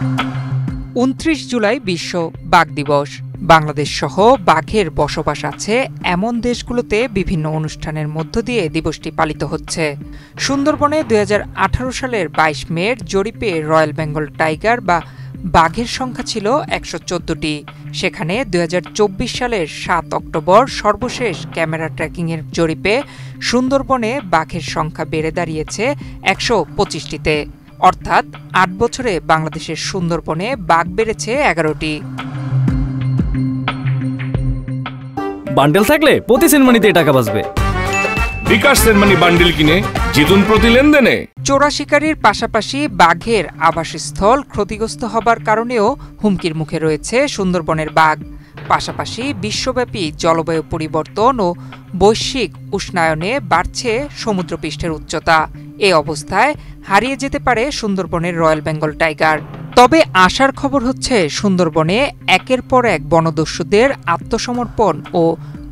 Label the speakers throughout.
Speaker 1: 29 জুলাই বিশ্ব বাঘ দিবস। বাংলাদেশ সহ বাঘের বসবাস আছে এমন দেশগুলোতে বিভিন্ন অনুষ্ঠানের মধ্য দিয়ে দিবসটি পালিত হচ্ছে। সুন্দরবনে 2018 সালের 22 মের জরিপে রয়্যাল বেঙ্গল টাইগার বা বাঘের সংখ্যা ছিল 114টি। সেখানে 2024 সালের 7 অক্টোবর সর্বশেষ ক্যামেরা ট্র্যাকিংয়ের জরিপে সুন্দরবনে বাঘের সংখ্যা বেড়ে দাঁড়িয়েছে 125টিতে। অর্থাৎ 8 বছরে বাংলাদেশের সুন্দরবনে বাঘ বেড়েছে 11টি।
Speaker 2: বান্ডেল থাকলে প্রতি সেনমানিতে টাকা বাঁচবে।
Speaker 3: বিকাশ সেনমানি বান্ডেল কিনে জিতুন প্রতি লেনদেনে।
Speaker 1: চোরা শিকারির পাশাপাশি বাঘের আবাসস্থল ক্ষতিগ্রস্ত হবার কারণেও হুমকির মুখে রয়েছে সুন্দরবনের বাঘ। পাশাপাশি বিশ্বব্যাপী জলবায়ু পরিবর্তন ও বৈশ্বিক উষ্ণায়নে বাড়ছে সমুদ্রপৃষ্ঠের উচ্চতা। এ অবস্থায় হারিয়ে যেতে পারে সুন্দরবনের রয়্যাল বেঙ্গল টাইগার। তবে আশার খবর হচ্ছে সুন্দরবনে একের পর এক বনদস্যুদের আত্মসমর্পণ ও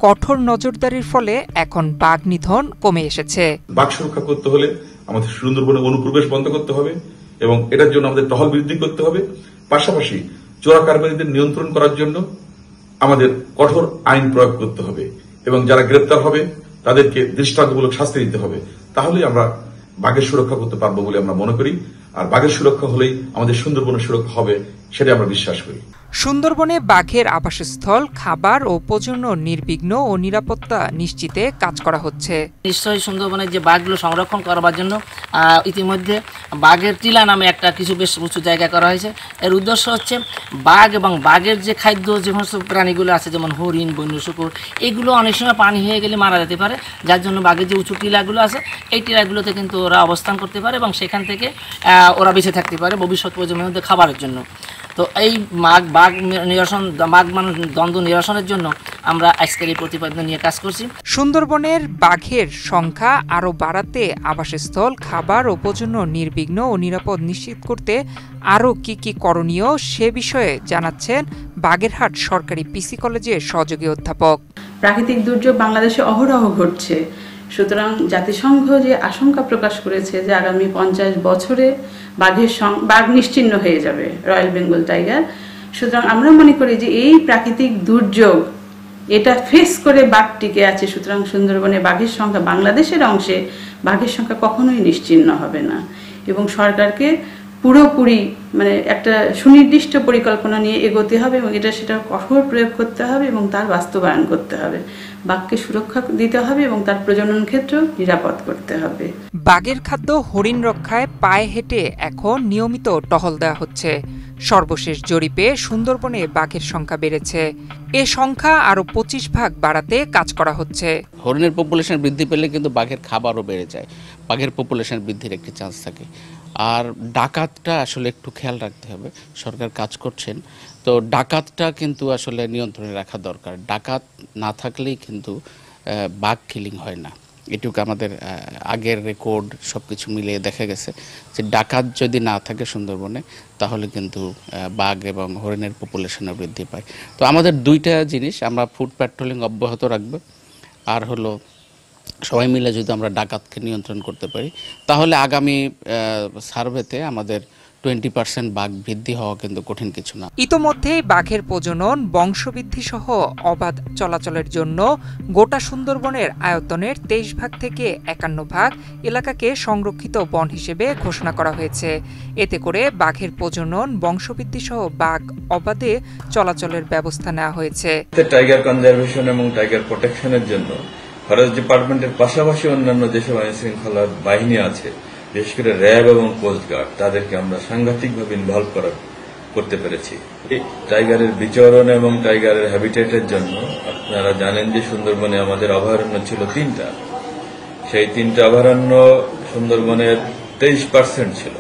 Speaker 1: কঠোর নজরদারির ফলে এখন বাঘ নিধন কমে এসেছে।
Speaker 4: বাঘ সুরক্ষা করতে হলে আমাদের সুন্দরবনে অনুপ্রবেশ বন্ধ করতে হবে এবং এটার জন্য আমাদের টহল বৃদ্ধি করতে হবে। পাশাপাশি চোরা কারবারিদের নিয়ন্ত্রণ করার জন্য আমাদের কঠোর আইন প্রয়োগ করতে হবে এবং যারা গ্রেপ্তার হবে তাদেরকে দৃষ্টান্তমূলক শাস্তি দিতে হবে। তাহলেই আমরা বাঘের সুরক্ষা করতে পারবো বলে আমরা মনে করি। আর বাঘের সুরক্ষা হলেই আমাদের সুন্দরবনের সুরক্ষা হবে, সেটা আমরা বিশ্বাস করি।
Speaker 1: সুন্দরবনে বাঘের আবাসস্থল, খাবার ও প্রজনন নির্বিঘ্ন ও নিরাপত্তা নিশ্চিতে কাজ করা হচ্ছে।
Speaker 5: নিশ্চয়ই সুন্দরবনের যে বাঘগুলো সংরক্ষণ করবার জন্য ইতিমধ্যে বাঘের টিলা নামে একটা কিছু বেশ উঁচু জায়গা করা হয়েছে। এর উদ্দেশ্য হচ্ছে বাঘ এবং বাঘের যে খাদ্য যে সমস্ত প্রাণীগুলো আছে, যেমন হরিণ, বন্য শুকুর, এগুলো অনেক সময় পানি হয়ে গেলে মারা যেতে পারে, যার জন্য বাঘের যে উঁচু টিলাগুলো আছে এই টিলাগুলোতে কিন্তু ওরা অবস্থান করতে পারে এবং সেখান থেকে ওরা বেঁচে থাকতে পারে ভবিষ্যৎ প্রজন্মের মধ্যে খাবারের জন্য। তো এই বাঘ নিরসন, বাঘ মানুষ দ্বন্দ্ব নিরসনের জন্য আমরা আজকের এই প্রতিপাদন নিয়ে কাজ করছি।
Speaker 1: সুন্দরবনের বাঘের সংখ্যা আরও বাড়াতে আবাসস্থল, খাবার ও প্রজনন নির্বিঘ্ন ও নিরাপদ নিশ্চিত করতে আরও কি করণীয় সে বিষয়ে জানাচ্ছেন বাগেরহাট সরকারি পিসি কলেজের সহযোগী অধ্যাপক।
Speaker 6: প্রাকৃতিক দুর্যোগ বাংলাদেশে অহরহ ঘটছে, সুতরাং জাতিসংঘ যে আশঙ্কা প্রকাশ করেছে যে আগামী 50 বছরে বাঘ নিশ্চিহ্ন হয়ে যাবে, রয়্যাল বেঙ্গল টাইগার। সুতরাং আমরা মনে করি যে এই প্রাকৃতিক দুর্যোগ এটা ফেস করে বাঘ টিকে আছে। সুতরাং সুন্দরবনে বাঘের সংখ্যা, বাংলাদেশের অংশে বাঘের সংখ্যা কখনোই নিশ্চিহ্ন হবে না এবং সরকারকে পুরোপুরি একটা সুনির্দিষ্ট পরিকল্পনা নিয়ে এগোতে হবে এবং সেটা কঠোর প্রয়োগ করতে হবে এবং তার বাস্তবায়ন করতে হবে। বাঘকে সুরক্ষা দিতে হবে এবং তার প্রজনন ক্ষেত্র নিরাপদ করতে হবে।
Speaker 1: বাঘের খাদ্য হরিণ রক্ষায় পায়ে হেঁটে এখন নিয়মিত টহল দেওয়া হচ্ছে। সর্বশেষ জরিপে সুন্দরবনে বাঘের সংখ্যা বেড়েছে। এ সংখ্যা আরও 25 ভাগ বাড়াতে কাজ করা হচ্ছে।
Speaker 7: হরিণের পপুলেশন বৃদ্ধি পেলে কিন্তু বাঘের খাবারও বেড়ে যায়, বাঘের পপুলেশন বৃদ্ধির একটি চান্স থাকে। আর ডাকাতটা আসলে একটু খেয়াল রাখতে হবে, সরকার কাজ করছেন, তো ডাকাতটা কিন্তু আসলে নিয়ন্ত্রণে রাখা দরকার। ডাকাত না থাকলেই কিন্তু বাঘ কিলিং হয় না। এটুকু আমাদের আগের রেকর্ড সব কিছু মিলিয়ে দেখা গেছে যে ডাকাত যদি না থাকে সুন্দরবনে তাহলে কিন্তু বাঘ এবং হরিণের পপুলেশনও বৃদ্ধি পায়। তো আমাদের দুইটা জিনিস, আমরা ফুড প্যাট্রোলিং অব্যাহত রাখবো, আর হলো সবাই মিলে যদি আমরা ডাকাতকে নিয়ন্ত্রণ করতে পারি তাহলে আগামী সার্ভেতে আমাদের 20% বাঘ বৃদ্ধি হওয়া কিন্তু কঠিন কিছু না।
Speaker 1: ইতোমধ্যেই বাঘের প্রজনন, বংশবৃদ্ধি সহ অবাধ চলাচলের জন্য গোটা সুন্দরবনের আয়তনের 23 ভাগ থেকে 51 ভাগ এলাকাকে সংরক্ষিত বন হিসেবে ঘোষণা করা হয়েছে। এতে করে বাঘের প্রজনন, বংশবৃদ্ধি সহ বাঘ অবাধে চলাচলের ব্যবস্থা নেওয়া হয়েছে।
Speaker 8: টাইগার কনজারভেশন এবং টাইগার প্রোটেকশনের জন্য ফরেস্ট ডিপার্টমেন্টের পাশাপাশি অন্যান্য যেসব আইন শৃঙ্খলা বাহিনী আছে, বিশেষ করে র্যাব এবং কোস্টগার্ড, তাদেরকে আমরা সাংঘাতিকভাবে ইনভলভ করতে পেরেছি। এই টাইগারের বিচরণ এবং টাইগারের হ্যাবিটেটের জন্য আপনারা জানেন যে সুন্দরবনে আমাদের অভয়ারণ্য ছিল 3টা। সেই 3টা অভয়ারণ্য সুন্দরবনের 23% ছিল।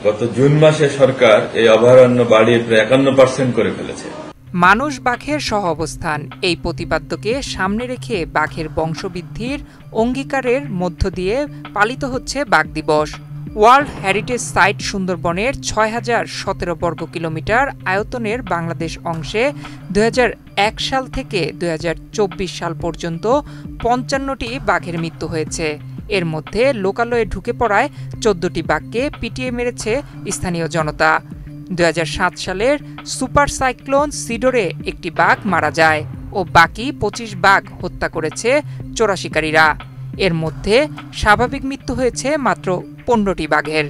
Speaker 8: গত জুন মাসে সরকার এই অভয়ারণ্য বাড়িয়ে প্রায় 51% করে ফেলেছে।
Speaker 1: মানুষ বাঘের সহাবস্থান, এই প্রতিপাদ্যকে সামনে রেখে বাঘের বংশবৃদ্ধির অঙ্গীকারের মধ্য দিয়ে পালিত হচ্ছে বাঘ দিবস। ওয়ার্ল্ড হেরিটেজ সাইট সুন্দরবনের 6017 বর্গ কিলোমিটার আয়তনের বাংলাদেশ অংশে 2001 সাল থেকে 2024 সাল পর্যন্ত 55টি বাঘের মৃত্যু হয়েছে। এর মধ্যে লোকালয়ে ঢুকে পড়ায় 14টি বাঘকে পিটিয়ে মেরেছে স্থানীয় জনতা। 2007 সালের সুপার সাইক্লোন সিডোরে একটি বাঘ মারা যায় ও বাকি 25 বাঘ হত্যা করেছে চোরা শিকারীরা। এর মধ্যে স্বাভাবিক মৃত্যু হয়েছে মাত্র 15টি বাঘের।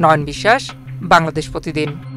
Speaker 1: নয়ন বিশ্বাস, বাংলাদেশ প্রতিদিন।